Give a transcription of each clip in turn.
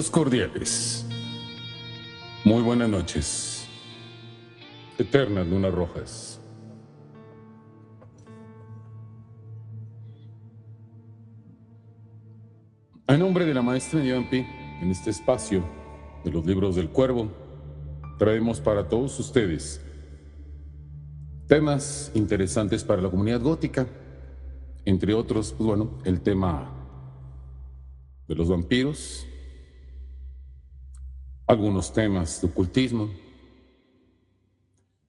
Saludos cordiales. Muy buenas noches. Eternas lunas rojas. A nombre de la maestra Yampi, en este espacio de los libros del Cuervo, traemos para todos ustedes temas interesantes para la comunidad gótica, entre otros, pues bueno, el tema de los vampiros, algunos temas de ocultismo,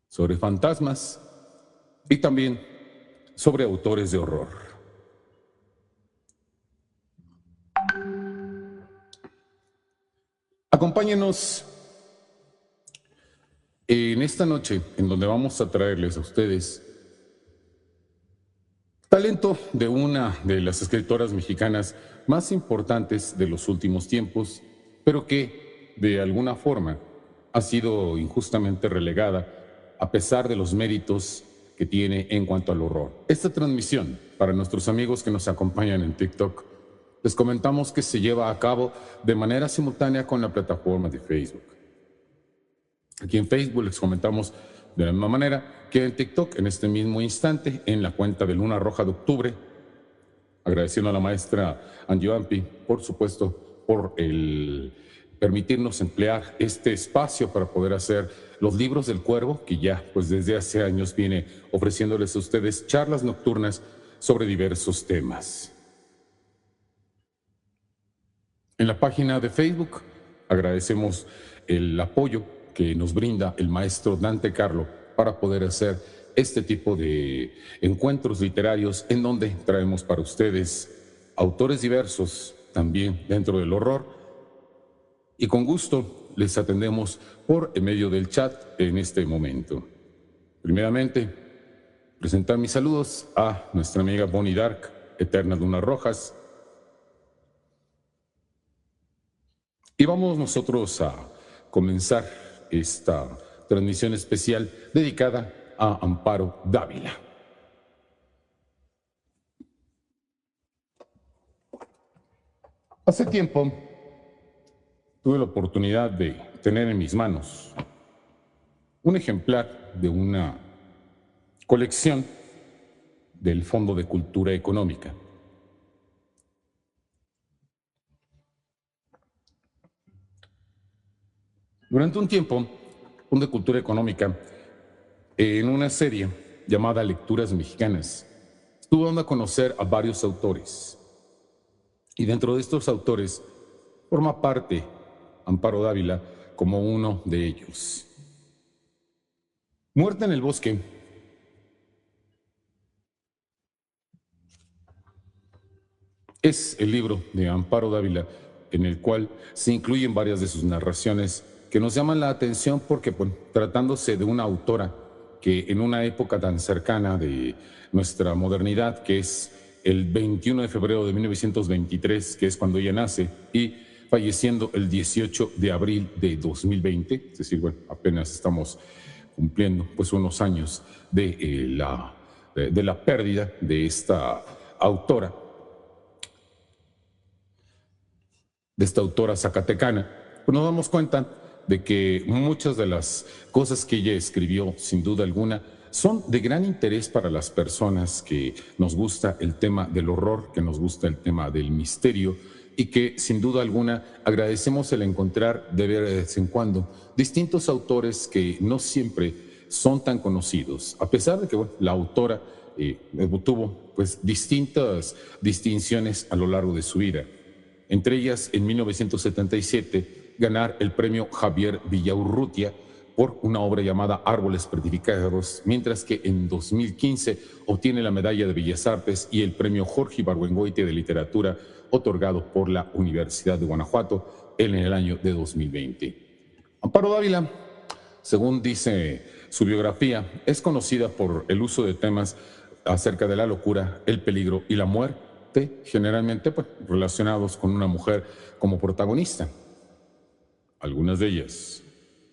sobre fantasmas y también sobre autores de horror. Acompáñenos en esta noche en donde vamos a traerles a ustedes talento de una de las escritoras mexicanas más importantes de los últimos tiempos, pero que de alguna forma ha sido injustamente relegada a pesar de los méritos que tiene en cuanto al horror. Esta transmisión, para nuestros amigos que nos acompañan en TikTok, les comentamos que se lleva a cabo de manera simultánea con la plataforma de Facebook. Aquí en Facebook les comentamos de la misma manera que en TikTok en este mismo instante, en la cuenta de Luna Roja de Octubre, agradeciendo a la maestra Angie Ampi, por supuesto, por el permitirnos emplear este espacio para poder hacer los libros del Cuervo, que ya pues desde hace años viene ofreciéndoles a ustedes charlas nocturnas sobre diversos temas. En la página de Facebook agradecemos el apoyo que nos brinda el maestro Dante Carlo para poder hacer este tipo de encuentros literarios en donde traemos para ustedes autores diversos también dentro del horror, y con gusto les atendemos por medio del chat en este momento. Primeramente, presentar mis saludos a nuestra amiga Bonnie Dark, Eternas Lunas Rojas. Y vamos nosotros a comenzar esta transmisión especial dedicada a Amparo Dávila. Hace tiempo tuve la oportunidad de tener en mis manos un ejemplar de una colección del Fondo de Cultura Económica. Durante un tiempo, Fondo de Cultura Económica, en una serie llamada Lecturas Mexicanas, estuvo dando a conocer a varios autores. Y dentro de estos autores forma parte Amparo Dávila como uno de ellos. Muerta en el bosque es el libro de Amparo Dávila en el cual se incluyen varias de sus narraciones que nos llaman la atención porque, bueno, tratándose de una autora que en una época tan cercana de nuestra modernidad, que es el 21 de febrero de 1923, que es cuando ella nace, y falleciendo el 18 de abril de 2020, es decir, bueno, apenas estamos cumpliendo pues unos años de la pérdida de esta autora, zacatecana, pues nos damos cuenta de que muchas de las cosas que ella escribió, sin duda alguna, son de gran interés para las personas que nos gusta el tema del horror, que nos gusta el tema del misterio, y que sin duda alguna agradecemos el encontrar de vez en cuando distintos autores que no siempre son tan conocidos, a pesar de que bueno, la autora tuvo pues distintas distinciones a lo largo de su vida. Entre ellas, en 1977, ganar el premio Javier Villaurrutia por una obra llamada Árboles Petrificados, mientras que en 2015 obtiene la medalla de Bellas Artes y el premio Jorge Ibargüengoitia de Literatura, otorgado por la Universidad de Guanajuato en el año de 2020. Amparo Dávila, según dice su biografía, es conocida por el uso de temas acerca de la locura, el peligro y la muerte, generalmente pues, relacionados con una mujer como protagonista. Algunas de ellas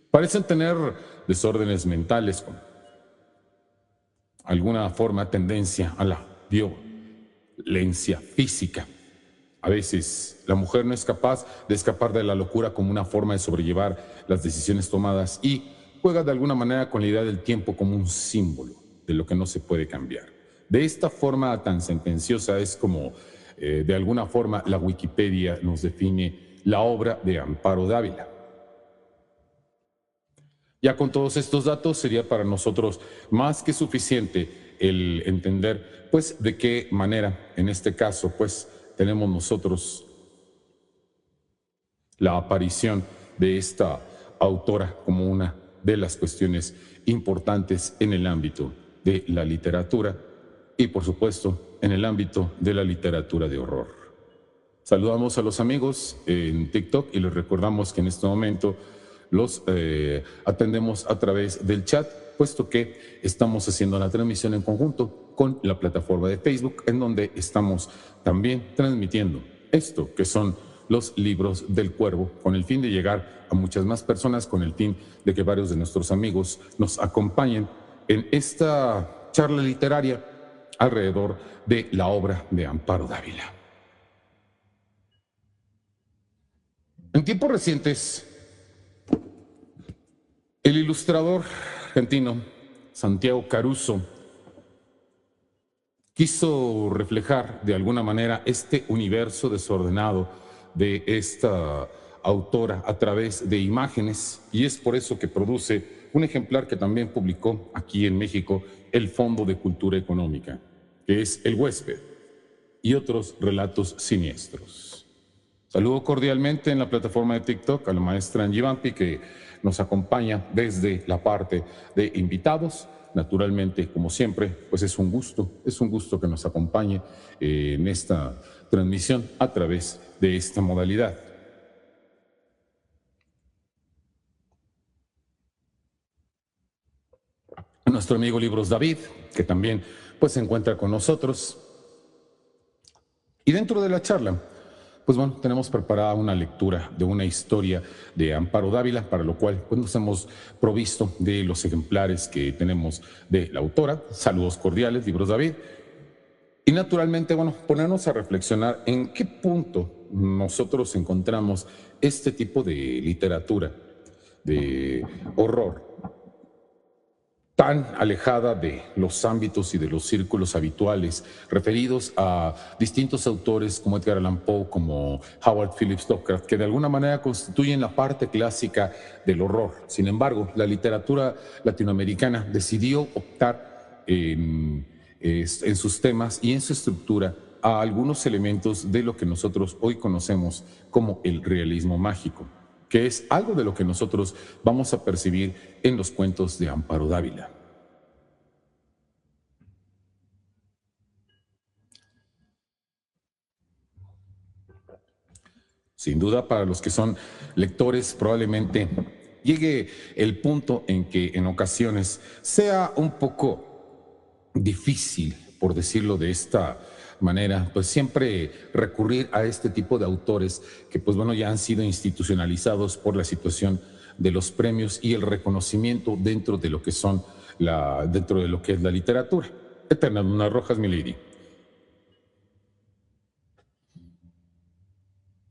parecen tener desórdenes mentales con alguna forma tendencia a la violencia física. A veces la mujer no es capaz de escapar de la locura como una forma de sobrellevar las decisiones tomadas y juega de alguna manera con la idea del tiempo como un símbolo de lo que no se puede cambiar. De esta forma tan sentenciosa es como, de alguna forma, la Wikipedia nos define la obra de Amparo Dávila. Ya con todos estos datos sería para nosotros más que suficiente el entender, pues, de qué manera, en este caso, pues, tenemos nosotros la aparición de esta autora como una de las cuestiones importantes en el ámbito de la literatura y, por supuesto, en el ámbito de la literatura de horror. Saludamos a los amigos en TikTok y les recordamos que en este momento los atendemos a través del chat, puesto que estamos haciendo la transmisión en conjunto con la plataforma de Facebook, en donde estamos también transmitiendo esto, que son los libros del Cuervo, con el fin de llegar a muchas más personas, con el fin de que varios de nuestros amigos nos acompañen en esta charla literaria alrededor de la obra de Amparo Dávila. En tiempos recientes, el ilustrador argentino Santiago Caruso quiso reflejar de alguna manera este universo desordenado de esta autora a través de imágenes, y es por eso que produce un ejemplar que también publicó aquí en México el Fondo de Cultura Económica, que es El Huésped y otros relatos siniestros. Saludo cordialmente en la plataforma de TikTok a la maestra Angie Vampi, que nos acompaña desde la parte de invitados. Naturalmente, como siempre, pues es un gusto que nos acompañe en esta transmisión a través de esta modalidad. Nuestro amigo Libros David, que también pues se encuentra con nosotros. Y dentro de la charla, pues bueno, tenemos preparada una lectura de una historia de Amparo Dávila, para lo cual pues nos hemos provisto de los ejemplares que tenemos de la autora. Saludos cordiales, Libros David. Y naturalmente, bueno, ponernos a reflexionar en qué punto nosotros encontramos este tipo de literatura, de horror, tan alejada de los ámbitos y de los círculos habituales, referidos a distintos autores como Edgar Allan Poe, como Howard Phillips Lovecraft, que de alguna manera constituyen la parte clásica del horror. Sin embargo, la literatura latinoamericana decidió optar en sus temas y en su estructura a algunos elementos de lo que nosotros hoy conocemos como el realismo mágico, que es algo de lo que nosotros vamos a percibir en los cuentos de Amparo Dávila. Sin duda, para los que son lectores, probablemente llegue el punto en que en ocasiones sea un poco difícil, por decirlo de esta manera, pues siempre recurrir a este tipo de autores que, pues bueno, ya han sido institucionalizados por la situación de los premios y el reconocimiento dentro de lo que son dentro de lo que es la literatura. Eterna Luna Rojas, mi lady.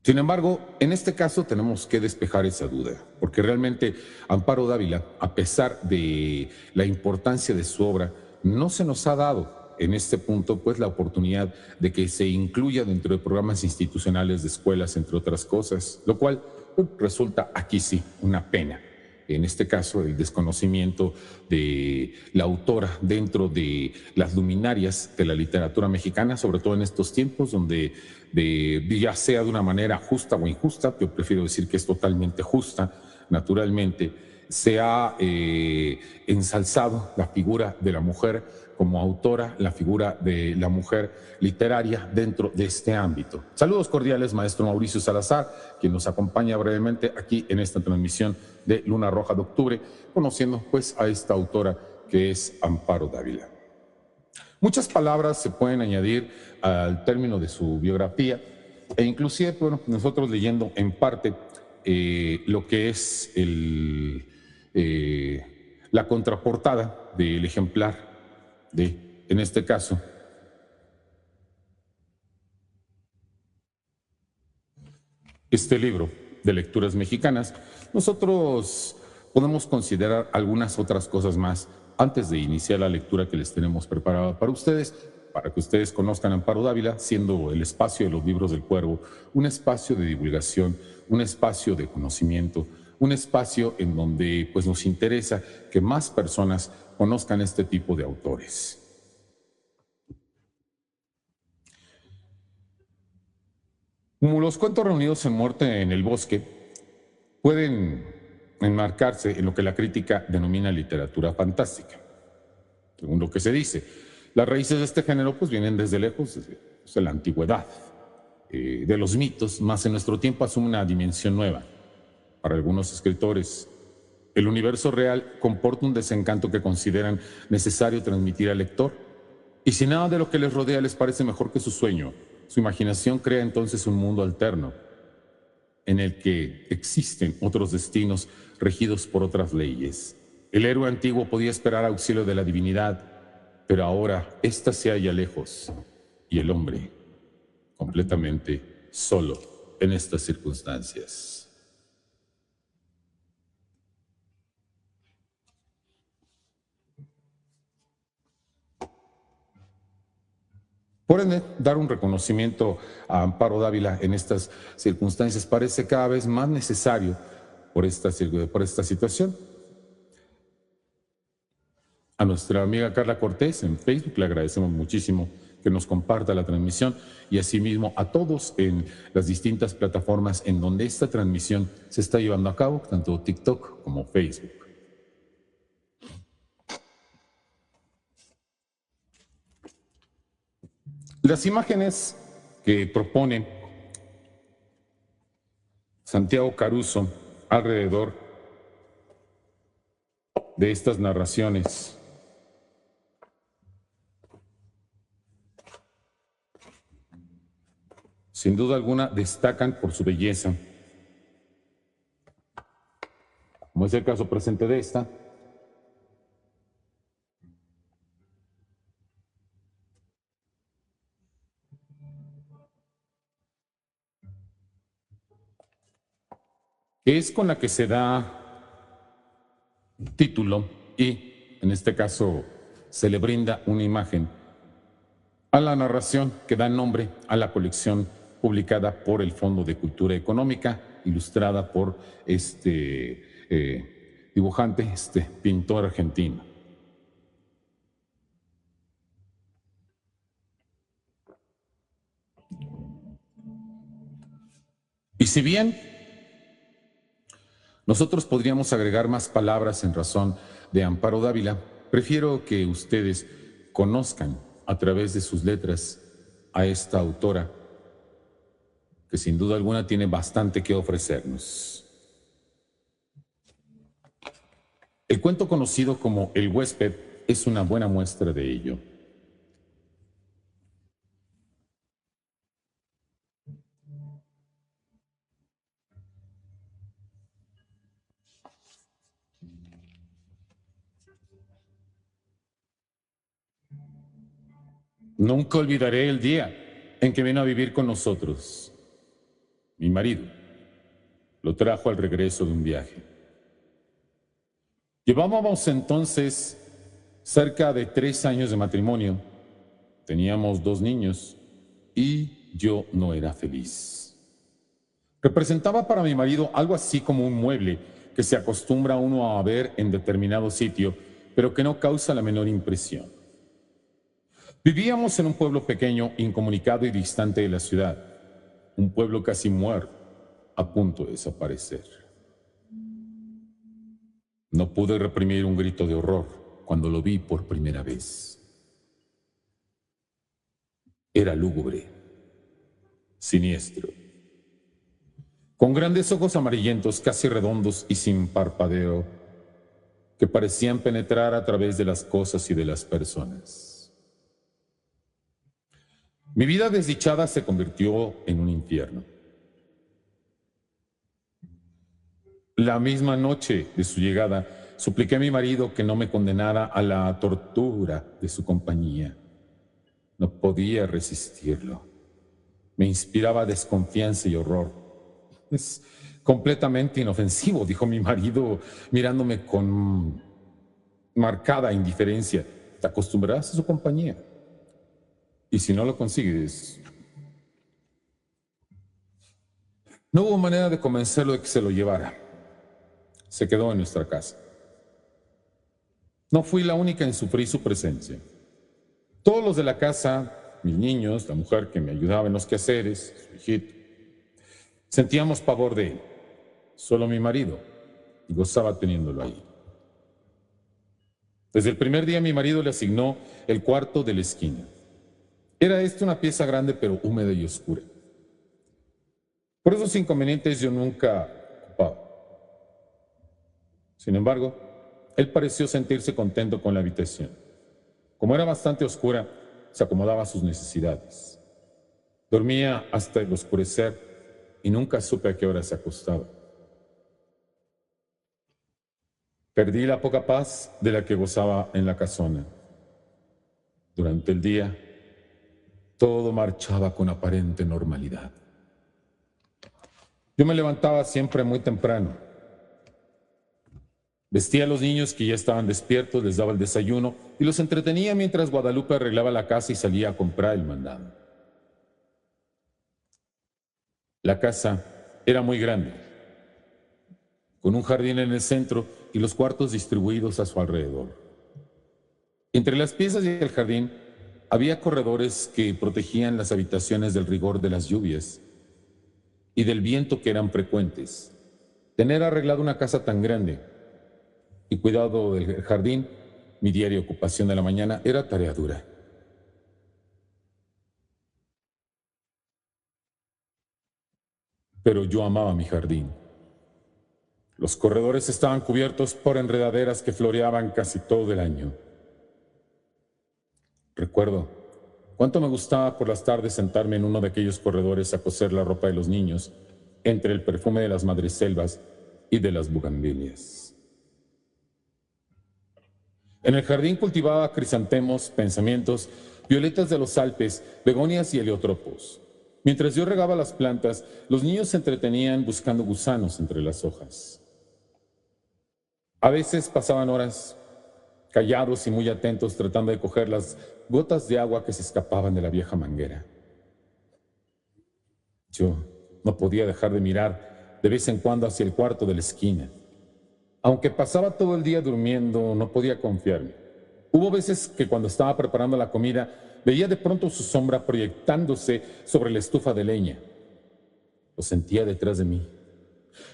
Sin embargo, en este caso tenemos que despejar esa duda, porque realmente Amparo Dávila, a pesar de la importancia de su obra, no se nos ha dado en este punto pues la oportunidad de que se incluya dentro de programas institucionales de escuelas, entre otras cosas, lo cual resulta aquí sí una pena. En este caso, el desconocimiento de la autora dentro de las luminarias de la literatura mexicana, sobre todo en estos tiempos donde ya sea de una manera justa o injusta, yo prefiero decir que es totalmente justa, naturalmente, se ha ensalzado la figura de la mujer como autora, la figura de la mujer literaria dentro de este ámbito. Saludos cordiales, maestro Mauricio Salazar, quien nos acompaña brevemente aquí en esta transmisión de Luna Roja de Octubre, conociendo pues a esta autora que es Amparo Dávila. Muchas palabras se pueden añadir al término de su biografía e inclusive, bueno, nosotros leyendo en parte lo que es la contraportada del ejemplar en este caso, este libro de lecturas mexicanas, nosotros podemos considerar algunas otras cosas más antes de iniciar la lectura que les tenemos preparada para que ustedes conozcan a Amparo Dávila, siendo el espacio de los libros del Cuervo un espacio de divulgación, un espacio de conocimiento, un espacio en donde pues, nos interesa que más personas conozcan este tipo de autores. Como los cuentos reunidos en Muerte en el Bosque pueden enmarcarse en lo que la crítica denomina literatura fantástica. Según lo que se dice, las raíces de este género pues vienen desde lejos, desde la antigüedad, de los mitos, más en nuestro tiempo asume una dimensión nueva. Para algunos escritores, el universo real comporta un desencanto que consideran necesario transmitir al lector, y si nada de lo que les rodea les parece mejor que su sueño, su imaginación crea entonces un mundo alterno, en el que existen otros destinos regidos por otras leyes. El héroe antiguo podía esperar auxilio de la divinidad, pero ahora ésta se halla lejos y el hombre completamente solo en estas circunstancias. Por ende, dar un reconocimiento a Amparo Dávila en estas circunstancias parece cada vez más necesario por esta situación. A nuestra amiga Carla Cortés en Facebook le agradecemos muchísimo que nos comparta la transmisión y asimismo a todos en las distintas plataformas en donde esta transmisión se está llevando a cabo, tanto TikTok como Facebook. Las imágenes que propone Santiago Caruso alrededor de estas narraciones sin duda alguna destacan por su belleza, como es el caso presente de esta, que es con la que se da título y, en este caso, se le brinda una imagen a la narración que da nombre a la colección publicada por el Fondo de Cultura Económica, ilustrada por este dibujante, este pintor argentino. Y si bien nosotros podríamos agregar más palabras en razón de Amparo Dávila, prefiero que ustedes conozcan a través de sus letras a esta autora, que sin duda alguna tiene bastante que ofrecernos. El cuento conocido como El huésped es una buena muestra de ello. Nunca olvidaré el día en que vino a vivir con nosotros. Mi marido lo trajo al regreso de un viaje. Llevábamos entonces cerca de 3 años de matrimonio. Teníamos 2 niños y yo no era feliz. Representaba para mi marido algo así como un mueble que se acostumbra uno a ver en determinado sitio, pero que no causa la menor impresión. Vivíamos en un pueblo pequeño, incomunicado y distante de la ciudad, un pueblo casi muerto, a punto de desaparecer. No pude reprimir un grito de horror cuando lo vi por primera vez. Era lúgubre, siniestro, con grandes ojos amarillentos, casi redondos y sin parpadeo, que parecían penetrar a través de las cosas y de las personas. Mi vida desdichada se convirtió en un infierno. La misma noche de su llegada, supliqué a mi marido que no me condenara a la tortura de su compañía. No podía resistirlo. Me inspiraba desconfianza y horror. Es completamente inofensivo, dijo mi marido, mirándome con marcada indiferencia. Te acostumbrarás a su compañía. Y si no lo consigues, no hubo manera de convencerlo de que se lo llevara. Se quedó en nuestra casa. No fui la única en sufrir su presencia. Todos los de la casa, mis niños, la mujer que me ayudaba en los quehaceres, su hijito, sentíamos pavor de él. Solo mi marido gozaba teniéndolo ahí. Desde el primer día mi marido le asignó el cuarto de la esquina. Era esta una pieza grande pero húmeda y oscura. Por esos inconvenientes yo nunca ocupaba. Sin embargo, él pareció sentirse contento con la habitación. Como era bastante oscura, se acomodaba a sus necesidades. Dormía hasta el oscurecer y nunca supe a qué hora se acostaba. Perdí la poca paz de la que gozaba en la casona. Durante el día, todo marchaba con aparente normalidad. Yo me levantaba siempre muy temprano. Vestía a los niños que ya estaban despiertos, les daba el desayuno y los entretenía mientras Guadalupe arreglaba la casa y salía a comprar el mandado. La casa era muy grande, con un jardín en el centro y los cuartos distribuidos a su alrededor. Entre las piezas y el jardín había corredores que protegían las habitaciones del rigor de las lluvias y del viento que eran frecuentes. Tener arreglado una casa tan grande y cuidado del jardín, mi diaria ocupación de la mañana, era tarea dura. Pero yo amaba mi jardín. Los corredores estaban cubiertos por enredaderas que floreaban casi todo el año. Recuerdo cuánto me gustaba por las tardes sentarme en uno de aquellos corredores a coser la ropa de los niños, entre el perfume de las madreselvas y de las bugambilias. En el jardín cultivaba crisantemos, pensamientos, violetas de los Alpes, begonias y heliotropos. Mientras yo regaba las plantas, los niños se entretenían buscando gusanos entre las hojas. A veces pasaban horas callados y muy atentos tratando de coger las gotas de agua que se escapaban de la vieja manguera. Yo no podía dejar de mirar de vez en cuando hacia el cuarto de la esquina. Aunque pasaba todo el día durmiendo, no podía confiarme. Hubo veces que cuando estaba preparando la comida, veía de pronto su sombra proyectándose sobre la estufa de leña. Lo sentía detrás de mí.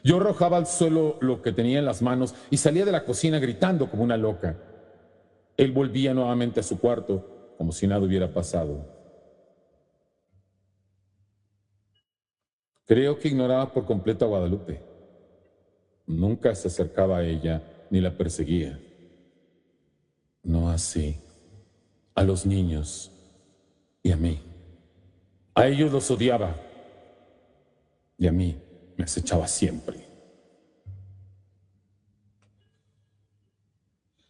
Yo arrojaba al suelo lo que tenía en las manos y salía de la cocina gritando como una loca. Él volvía nuevamente a su cuarto, como si nada hubiera pasado. Creo que ignoraba por completo a Guadalupe. Nunca se acercaba a ella ni la perseguía. No así a los niños y a mí. A ellos los odiaba y a mí me acechaba siempre.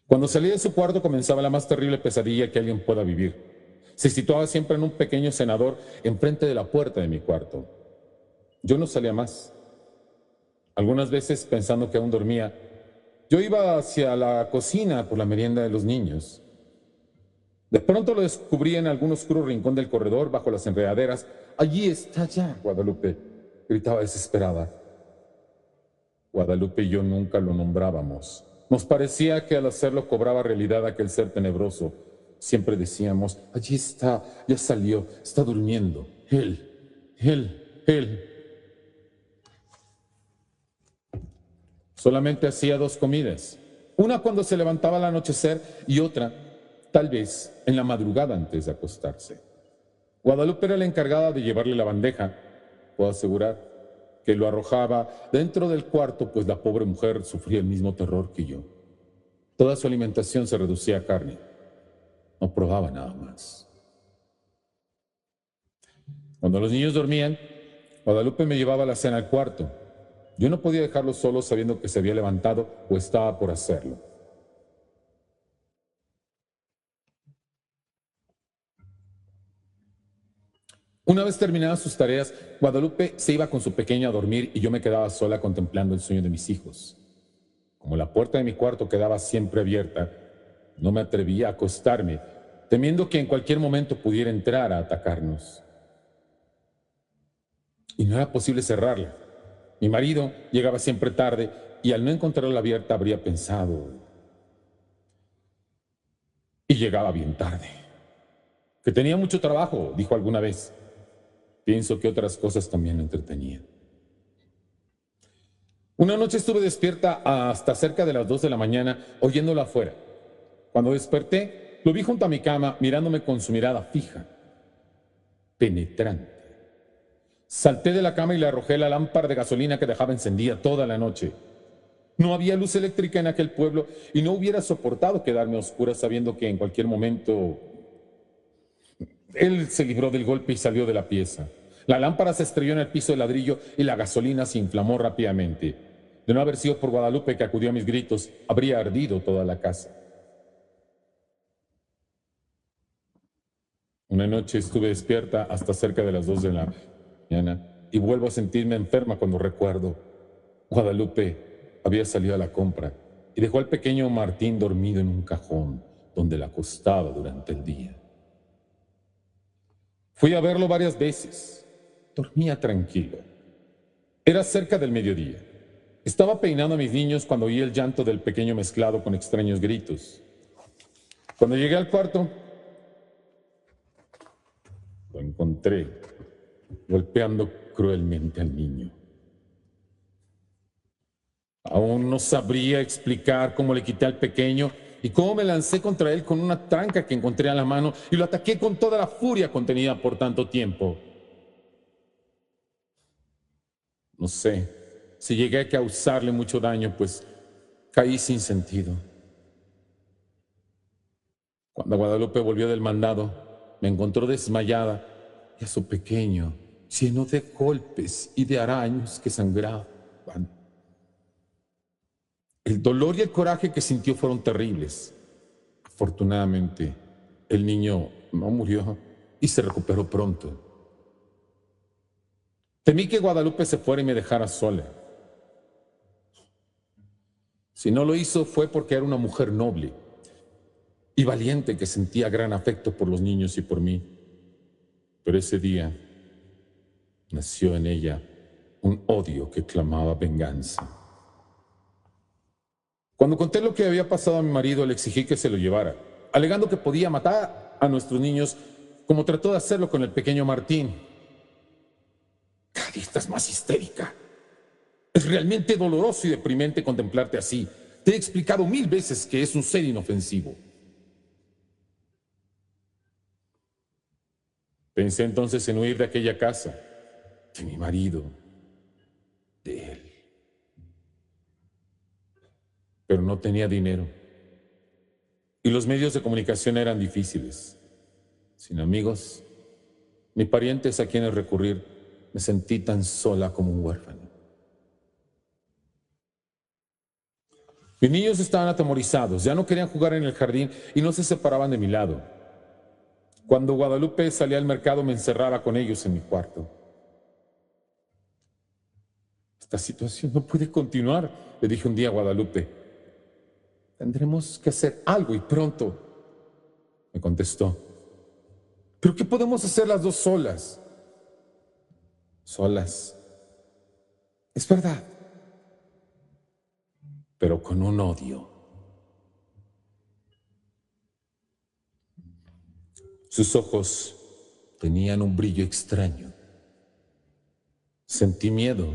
Cuando salía de su cuarto comenzaba la más terrible pesadilla que alguien pueda vivir. Se situaba siempre en un pequeño cenador enfrente de la puerta de mi cuarto. Yo no salía más. Algunas veces, pensando que aún dormía, yo iba hacia la cocina por la merienda de los niños. De pronto lo descubrí en algún oscuro rincón del corredor, bajo las enredaderas. «Allí está ya, Guadalupe», gritaba desesperada. Guadalupe y yo nunca lo nombrábamos. Nos parecía que al hacerlo cobraba realidad aquel ser tenebroso. Siempre decíamos: «Allí está, ya salió, está durmiendo. Él». Solamente hacía dos comidas. Una cuando se levantaba al anochecer y otra, tal vez, en la madrugada antes de acostarse. Guadalupe era la encargada de llevarle la bandeja. Puedo asegurar que lo arrojaba dentro del cuarto, pues la pobre mujer sufría el mismo terror que yo. Toda su alimentación se reducía a carne. No probaba nada más. Cuando los niños dormían, Guadalupe me llevaba la cena al cuarto. Yo no podía dejarlo solo sabiendo que se había levantado o estaba por hacerlo. Una vez terminadas sus tareas, Guadalupe se iba con su pequeño a dormir y yo me quedaba sola contemplando el sueño de mis hijos. Como la puerta de mi cuarto quedaba siempre abierta, no me atrevía a acostarme, temiendo que en cualquier momento pudiera entrar a atacarnos. Y no era posible cerrarla. Mi marido llegaba siempre tarde y al no encontrarla abierta habría pensado, y llegaba bien tarde, que tenía mucho trabajo, dijo alguna vez. Pienso que otras cosas también lo entretenían. Una noche estuve despierta hasta cerca de las 2 de la mañana, oyéndola afuera. Cuando desperté, lo vi junto a mi cama, mirándome con su mirada fija, penetrante. Salté de la cama y le arrojé la lámpara de gasolina que dejaba encendida toda la noche. No había luz eléctrica en aquel pueblo y no hubiera soportado quedarme a oscuras sabiendo que en cualquier momento él se libró del golpe y salió de la pieza. La lámpara se estrelló en el piso de ladrillo y la gasolina se inflamó rápidamente. De no haber sido por Guadalupe, que acudió a mis gritos, habría ardido toda la casa. Una noche estuve despierta hasta cerca de las 2 de la mañana y vuelvo a sentirme enferma cuando recuerdo. Guadalupe había salido a la compra y dejó al pequeño Martín dormido en un cajón donde la acostaba durante el día. Fui a verlo varias veces. Dormía tranquilo. Era cerca del mediodía. Estaba peinando a mis niños cuando oí el llanto del pequeño mezclado con extraños gritos. Cuando llegué al cuarto, lo encontré golpeando cruelmente al niño. Aún no sabría explicar cómo le quité al pequeño y cómo me lancé contra él con una tranca que encontré a la mano y lo ataqué con toda la furia contenida por tanto tiempo. No sé si llegué a causarle mucho daño, pues caí sin sentido. Cuando Guadalupe volvió del mandado, me encontró desmayada y a su pequeño lleno de golpes y de araños que sangraban. El dolor y el coraje que sintió fueron terribles. Afortunadamente, el niño no murió y se recuperó pronto. Temí que Guadalupe se fuera y me dejara sola. Si no lo hizo fue porque era una mujer noble y valiente que sentía gran afecto por los niños y por mí. Pero ese día nació en ella un odio que clamaba venganza. Cuando conté lo que había pasado a mi marido, le exigí que se lo llevara, alegando que podía matar a nuestros niños, como trató de hacerlo con el pequeño Martín. Cada día estás más histérica. Es realmente doloroso y deprimente contemplarte así. Te he explicado 1000 veces que es un ser inofensivo. Pensé entonces en huir de aquella casa, de mi marido, de él. Pero no tenía dinero. Y los medios de comunicación eran difíciles. Sin amigos, ni parientes a quienes recurrir, me sentí tan sola como un huérfano. Mis niños estaban atemorizados, ya no querían jugar en el jardín y no se separaban de mi lado. Cuando Guadalupe salía al mercado, me encerraba con ellos en mi cuarto. Esta situación no puede continuar, le dije un día a Guadalupe. Tendremos que hacer algo y pronto, me contestó. ¿Pero qué podemos hacer las dos solas? Solas. Es verdad. Pero con un odio. Sus ojos tenían un brillo extraño. Sentí miedo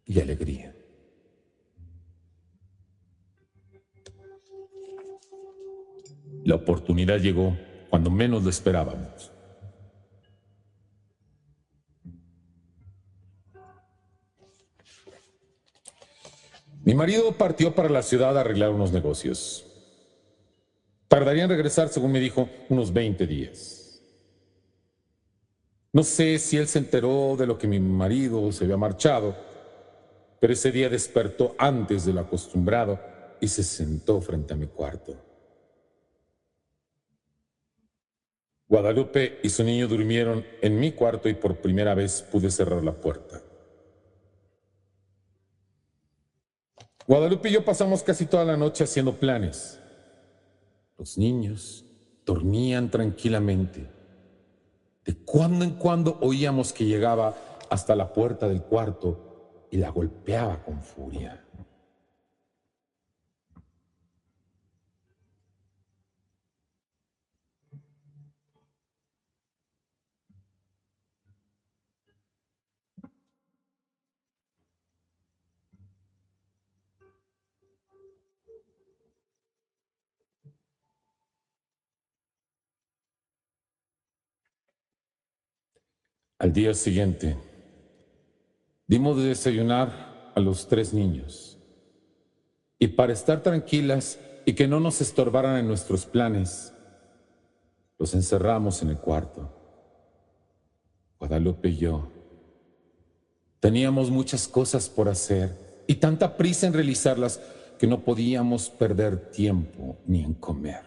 y alegría. La oportunidad llegó cuando menos lo esperábamos. Mi marido partió para la ciudad a arreglar unos negocios. Tardaría en regresar, según me dijo, unos 20 días. No sé si él se enteró de lo que mi marido se había marchado, pero ese día despertó antes de lo acostumbrado y se sentó frente a mi cuarto. Guadalupe y su niño durmieron en mi cuarto y por primera vez pude cerrar la puerta. Guadalupe y yo pasamos casi toda la noche haciendo planes. Los niños dormían tranquilamente. De cuando en cuando oíamos que llegaba hasta la puerta del cuarto y la golpeaba con furia. Al día siguiente, dimos de desayunar a los tres niños. Y para estar tranquilas y que no nos estorbaran en nuestros planes, los encerramos en el cuarto. Guadalupe y yo teníamos muchas cosas por hacer y tanta prisa en realizarlas que no podíamos perder tiempo ni en comer.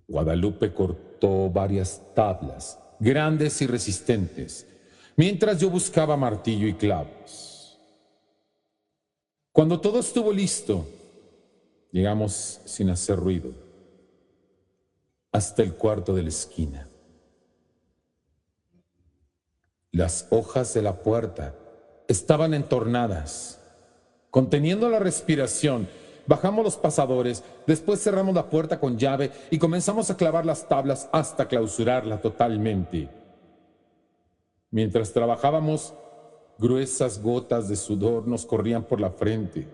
Guadalupe cortó varias tablas, grandes y resistentes, mientras yo buscaba martillo y clavos. Cuando todo estuvo listo, llegamos sin hacer ruido hasta el cuarto de la esquina. Las hojas de la puerta estaban entornadas. Conteniendo la respiración, bajamos los pasadores, después cerramos la puerta con llave y comenzamos a clavar las tablas hasta clausurarla totalmente. Mientras trabajábamos, gruesas gotas de sudor nos corrían por la frente.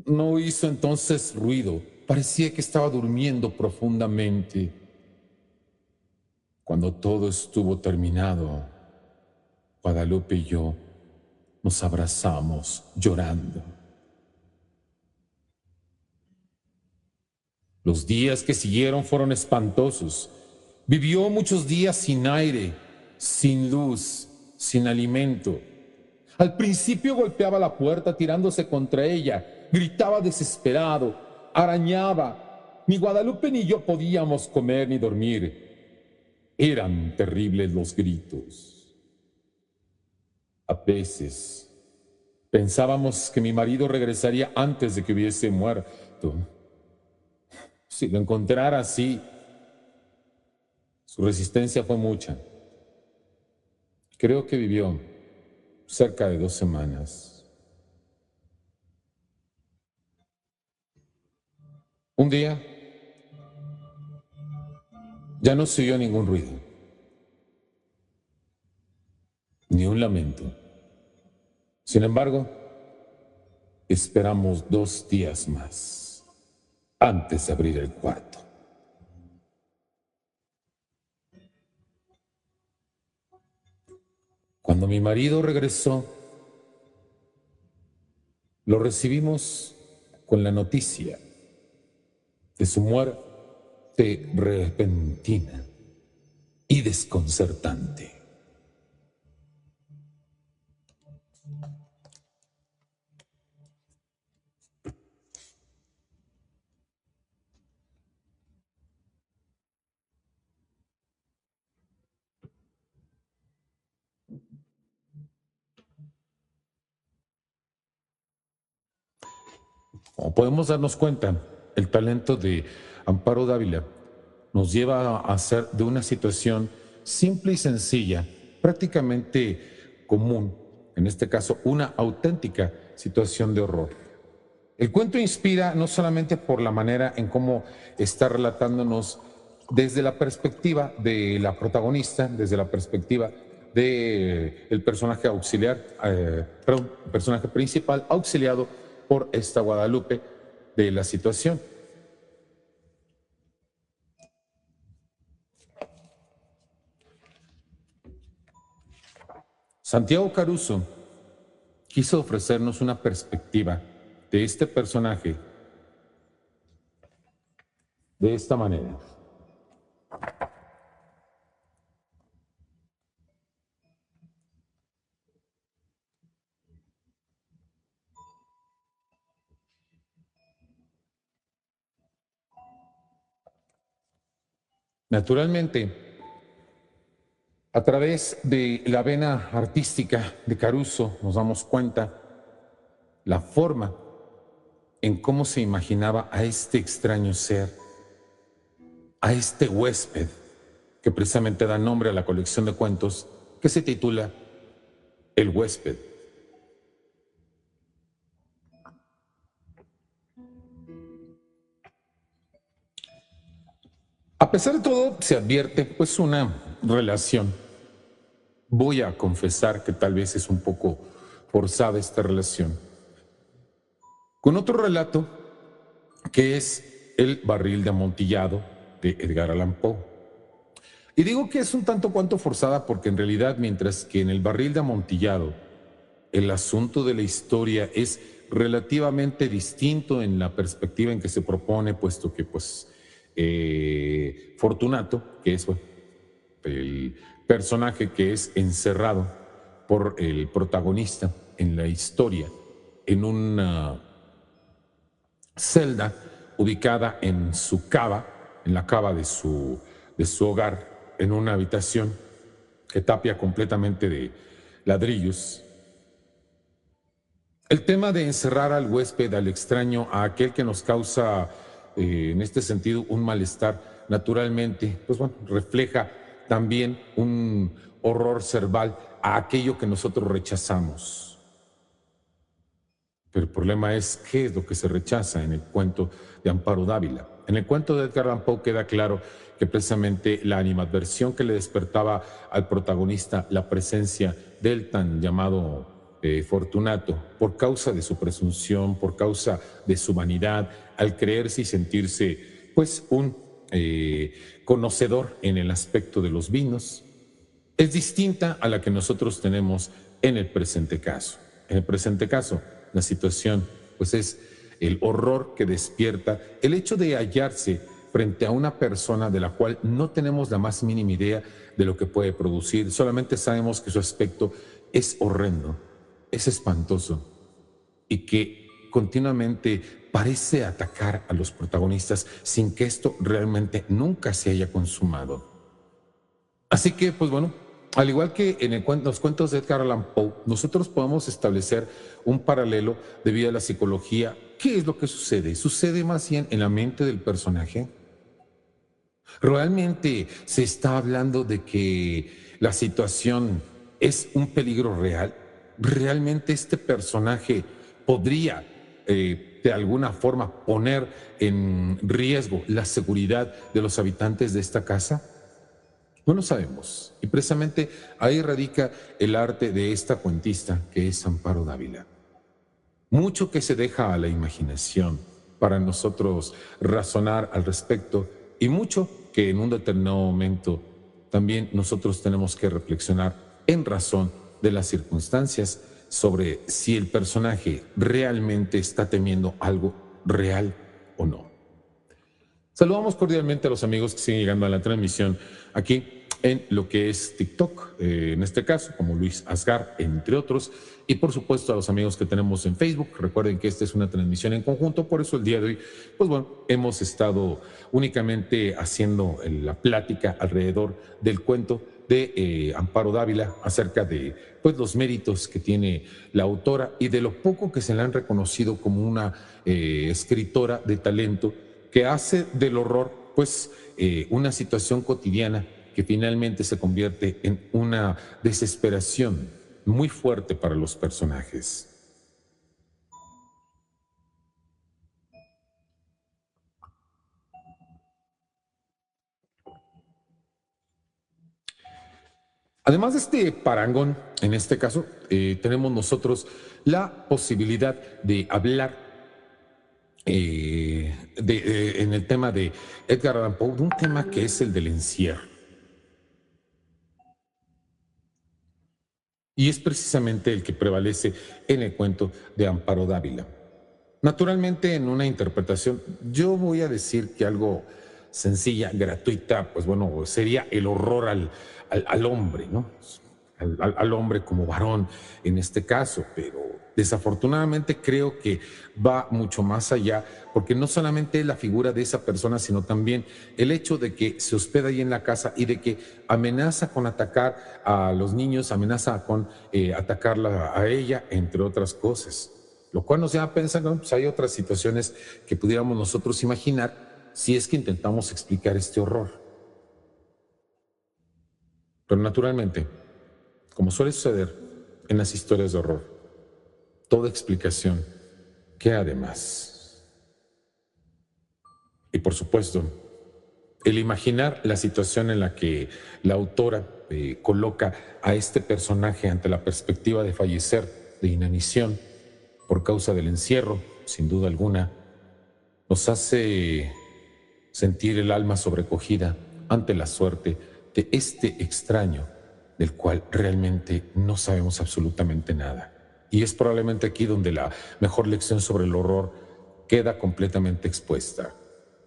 No hizo entonces ruido, parecía que estaba durmiendo profundamente. Cuando todo estuvo terminado, Guadalupe y yo nos abrazamos llorando. Los días que siguieron fueron espantosos. Vivió muchos días sin aire, sin luz, sin alimento. Al principio golpeaba la puerta tirándose contra ella, gritaba desesperado, arañaba. Ni Guadalupe ni yo podíamos comer ni dormir. Eran terribles los gritos. A veces pensábamos que mi marido regresaría antes de que hubiese muerto. Si lo encontrara así, su resistencia fue mucha. Creo que vivió cerca de 2 semanas. Un día ya no se oyó ningún ruido, ni un lamento. Sin embargo, esperamos 2 días más antes de abrir el cuarto. Cuando mi marido regresó, lo recibimos con la noticia de su muerte repentina y desconcertante. Como podemos darnos cuenta, el talento de Amparo Dávila nos lleva a hacer de una situación simple y sencilla, prácticamente común, en este caso una auténtica situación de horror. El cuento inspira no solamente por la manera en cómo está relatándonos desde la perspectiva de la protagonista, desde la perspectiva del personaje auxiliar, perdón, el personaje principal auxiliado por esta Guadalupe de la situación. Santiago Caruso quiso ofrecernos una perspectiva de este personaje de esta manera. Naturalmente, a través de la vena artística de Caruso nos damos cuenta la forma en cómo se imaginaba a este extraño ser, a este huésped, que precisamente da nombre a la colección de cuentos que se titula El huésped. A pesar de todo, se advierte pues una relación. Voy a confesar que tal vez es un poco forzada esta relación, con otro relato que es El barril de amontillado de Edgar Allan Poe. Y digo que es un tanto cuanto forzada porque en realidad, mientras que en El barril de amontillado el asunto de la historia es relativamente distinto en la perspectiva en que se propone, puesto que pues Fortunato, que es bueno, el personaje que es encerrado por el protagonista en la historia, en una celda ubicada en su cava, en la cava de su hogar, en una habitación que tapia completamente de ladrillos. El tema de encerrar al huésped, al extraño, a aquel que nos causa, en este sentido, un malestar, naturalmente, pues bueno, refleja también un horror cerval a aquello que nosotros rechazamos. Pero el problema es qué es lo que se rechaza en el cuento de Amparo Dávila. En el cuento de Edgar Allan Poe queda claro que precisamente la animadversión que le despertaba al protagonista la presencia del tan llamado Fortunato, por causa de su presunción, por causa de su vanidad, al creerse y sentirse pues un conocedor en el aspecto de los vinos, es distinta a la que nosotros tenemos en el presente caso. En el presente caso, la situación pues es el horror que despierta el hecho de hallarse frente a una persona de la cual no tenemos la más mínima idea de lo que puede producir. Solamente sabemos que su aspecto es horrendo, es espantoso y que continuamente parece atacar a los protagonistas sin que esto realmente nunca se haya consumado. Así que, pues bueno, al igual que en los cuentos de Edgar Allan Poe, nosotros podemos establecer un paralelo debido a la psicología. ¿Qué es lo que sucede? Sucede más bien en la mente del personaje. ¿Realmente se está hablando de que la situación es un peligro real? ¿Realmente este personaje podría de alguna forma poner en riesgo la seguridad de los habitantes de esta casa? No lo sabemos. Y precisamente ahí radica el arte de esta cuentista que es Amparo Dávila. Mucho que se deja a la imaginación para nosotros razonar al respecto y mucho que en un determinado momento también nosotros tenemos que reflexionar en razón de las circunstancias sobre si el personaje realmente está temiendo algo real o no. Saludamos cordialmente a los amigos que siguen llegando a la transmisión aquí en lo que es TikTok, en este caso, como Luis Asgar, entre otros, y por supuesto a los amigos que tenemos en Facebook. Recuerden que esta es una transmisión en conjunto, por eso el día de hoy, pues bueno, hemos estado únicamente haciendo la plática alrededor del cuento de Amparo Dávila acerca de pues, los méritos que tiene la autora y de lo poco que se le han reconocido como una escritora de talento que hace del horror pues una situación cotidiana que finalmente se convierte en una desesperación muy fuerte para los personajes. Además de este parangón, en este caso, tenemos nosotros la posibilidad de hablar en el tema de Edgar Allan Poe, de un tema que es el del encierro. Y es precisamente el que prevalece en el cuento de Amparo Dávila. Naturalmente, en una interpretación, yo voy a decir que algo sencilla, gratuita, pues bueno, sería el horror al hombre, ¿no? Al hombre como varón en este caso, pero Desafortunadamente creo que va mucho más allá, porque no solamente es la figura de esa persona, sino también el hecho de que se hospeda ahí en la casa y de que amenaza con atacar a los niños, amenaza con atacarla a ella, entre otras cosas. Lo cual nos lleva a pensar, ¿no? Pues hay otras situaciones que pudiéramos nosotros imaginar si es que intentamos explicar este horror. Pero naturalmente, como suele suceder en las historias de horror, toda explicación queda de más. Y por supuesto, el imaginar la situación en la que la autora coloca a este personaje ante la perspectiva de fallecer de inanición por causa del encierro, sin duda alguna, nos hace sentir el alma sobrecogida ante la suerte de este extraño del cual realmente no sabemos absolutamente nada. Y es probablemente aquí donde la mejor lección sobre el horror queda completamente expuesta.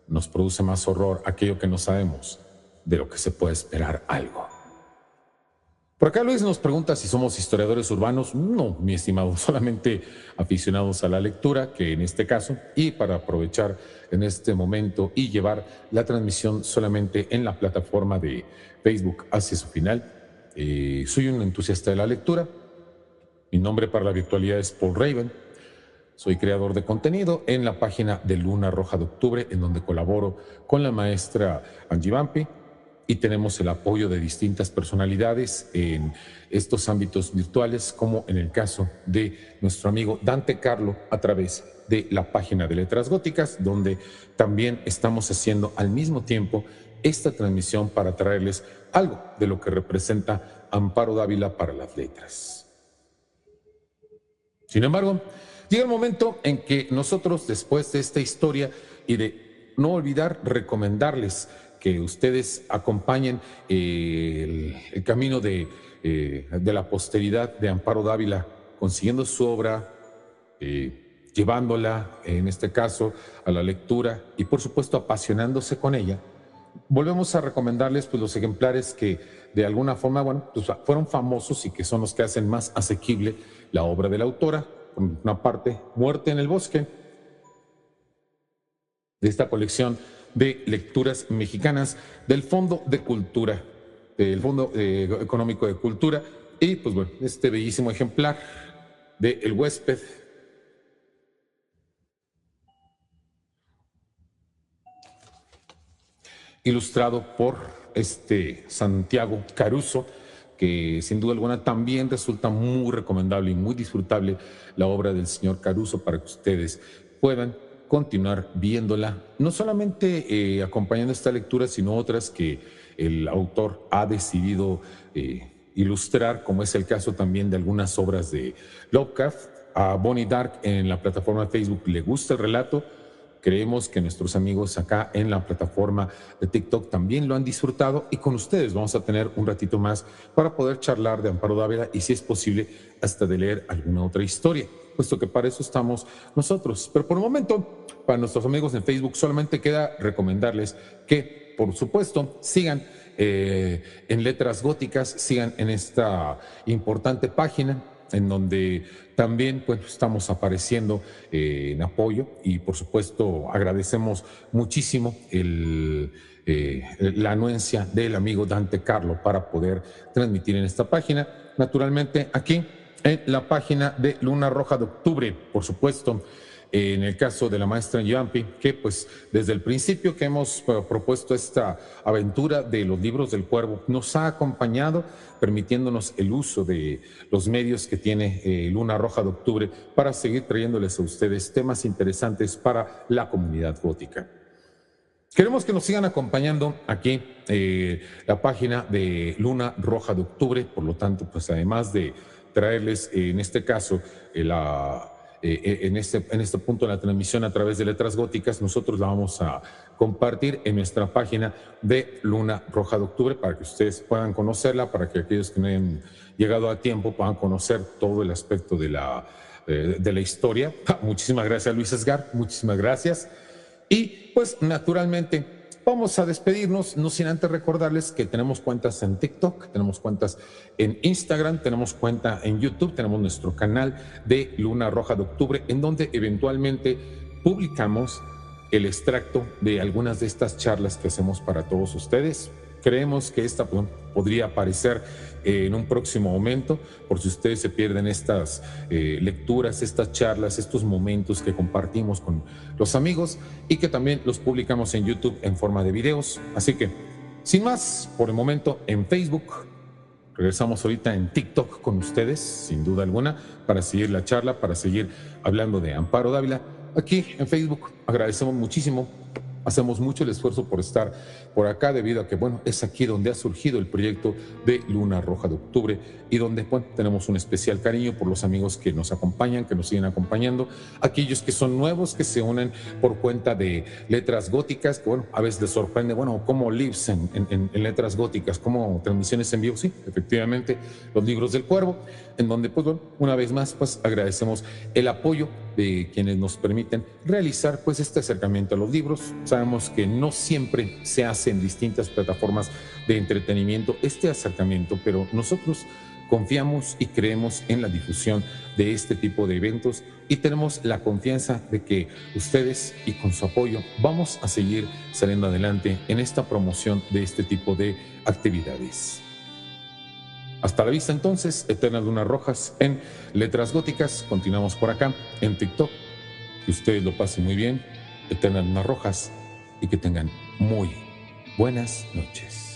Nos produce más horror aquello que no sabemos de lo que se puede esperar algo. Por acá Luis nos pregunta si somos historiadores urbanos. No, mi estimado, solamente aficionados a la lectura, que en este caso, y para aprovechar en este momento y llevar la transmisión solamente en la plataforma de Facebook hacia su final. Soy un entusiasta de la lectura. Mi nombre para la virtualidad es Paul Raven. Soy creador de contenido en la página de Luna Roja de Octubre, en donde colaboro con la maestra Angie Vampi, y tenemos el apoyo de distintas personalidades en estos ámbitos virtuales, como en el caso de nuestro amigo Dante Carlo a través de la página de Letras Góticas, donde también estamos haciendo al mismo tiempo esta transmisión para traerles algo de lo que representa Amparo Dávila para las letras. Sin embargo, llega el momento en que nosotros, después de esta historia y de no olvidar recomendarles que ustedes acompañen el camino de la posteridad de Amparo Dávila, consiguiendo su obra, llevándola, en este caso, a la lectura y, por supuesto, apasionándose con ella, volvemos a recomendarles pues, los ejemplares que de alguna forma pues, fueron famosos y que son los que hacen más asequible la obra de la autora. Por una parte, Muerte en el Bosque, de esta colección de lecturas mexicanas del Fondo de Cultura, del Fondo Económico de Cultura, y pues bueno, este bellísimo ejemplar de El Huésped, ilustrado por Santiago Caruso, que sin duda alguna también resulta muy recomendable y muy disfrutable la obra del señor Caruso para que ustedes puedan continuar viéndola, no solamente acompañando esta lectura, sino otras que el autor ha decidido ilustrar, como es el caso también de algunas obras de Lovecraft. A Bonnie Dark en la plataforma de Facebook le gusta el relato. Creemos que nuestros amigos acá en la plataforma de TikTok también lo han disfrutado, y con ustedes vamos a tener un ratito más para poder charlar de Amparo Dávila y, si es posible, hasta de leer alguna otra historia, puesto que para eso estamos nosotros. Pero por el momento, para nuestros amigos en Facebook, solamente queda recomendarles que, por supuesto, sigan en Letras Góticas, sigan en esta importante página en donde también pues, estamos apareciendo en apoyo, y por supuesto agradecemos muchísimo la anuencia del amigo Dante Carlo para poder transmitir en esta página. Naturalmente aquí en la página de Luna Roja de Octubre, por supuesto, en el caso de la maestra Yampi, que pues desde el principio que hemos propuesto esta aventura de los libros del cuervo, nos ha acompañado permitiéndonos el uso de los medios que tiene Luna Roja de Octubre para seguir trayéndoles a ustedes temas interesantes para la comunidad gótica. Queremos que nos sigan acompañando aquí la página de Luna Roja de Octubre, por lo tanto, pues además de traerles en este caso en este punto de la transmisión a través de Letras Góticas, nosotros la vamos a compartir en nuestra página de Luna Roja de Octubre para que ustedes puedan conocerla, para que aquellos que no hayan llegado a tiempo puedan conocer todo el aspecto de la historia. Muchísimas gracias, Luis Esgar, muchísimas gracias. Y pues naturalmente vamos a despedirnos, no sin antes recordarles que tenemos cuentas en TikTok, tenemos cuentas en Instagram, tenemos cuenta en YouTube, tenemos nuestro canal de Luna Roja de Octubre, en donde eventualmente publicamos el extracto de algunas de estas charlas que hacemos para todos ustedes. Creemos que esta podría aparecer en un próximo momento, por si ustedes se pierden estas lecturas, estas charlas, estos momentos que compartimos con los amigos y que también los publicamos en YouTube en forma de videos. Así que, sin más, por el momento en Facebook. Regresamos ahorita en TikTok con ustedes, sin duda alguna, para seguir la charla, para seguir hablando de Amparo Dávila. Aquí en Facebook agradecemos muchísimo, hacemos mucho el esfuerzo por estar por acá debido a que, bueno, es aquí donde ha surgido el proyecto de Luna Roja de Octubre y donde, bueno, tenemos un especial cariño por los amigos que nos acompañan, que nos siguen acompañando, aquellos que son nuevos, que se unen por cuenta de Letras Góticas, que, bueno, a veces les sorprende, bueno, como lives en Letras Góticas, como transmisiones en vivo, sí, efectivamente, los libros del Cuervo, en donde, pues, bueno, una vez más, pues, agradecemos el apoyo de quienes nos permiten realizar, pues, este acercamiento a los libros. Sabemos que no siempre se hace en distintas plataformas de entretenimiento este acercamiento, pero nosotros confiamos y creemos en la difusión de este tipo de eventos y tenemos la confianza de que ustedes y con su apoyo vamos a seguir saliendo adelante en esta promoción de este tipo de actividades. Hasta la vista entonces, Eternas Lunas Rojas en Letras Góticas. Continuamos por acá en TikTok. Que ustedes lo pasen muy bien, Eternas Lunas Rojas, y que tengan muy buenas noches.